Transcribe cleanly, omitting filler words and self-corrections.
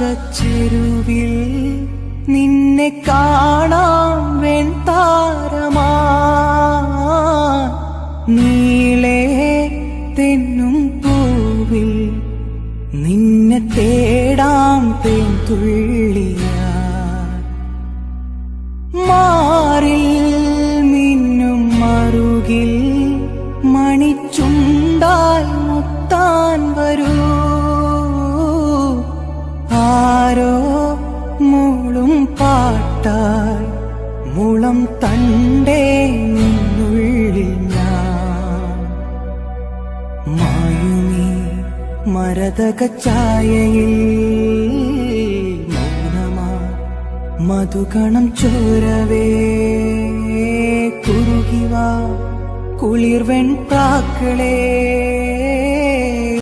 നീലാകാശച്ചെരുവിൽ നിന്നെ കാണാം വെൺതാരമാ, നീളേ തെന്നും പൂവിൽ നിന്നെ തേടാം തേൻതുള്ളിയാ, മാറിൽ മിന്നും മറുകിൽ മണിച്ചുണ്ടാൽ മുത്താൻ വരൂ, ആരോ മൂളും പാട്ടാൽ മുളം തണ്ടേ നിന്നുള്ളിൽ ഞാൻ, മായുമീ മരതക ഛായയിൽ മൗനമാ മധുകണം ചോരവേ, കുറുകിവാ കുളിർവെൺ പ്രാക്കളേ.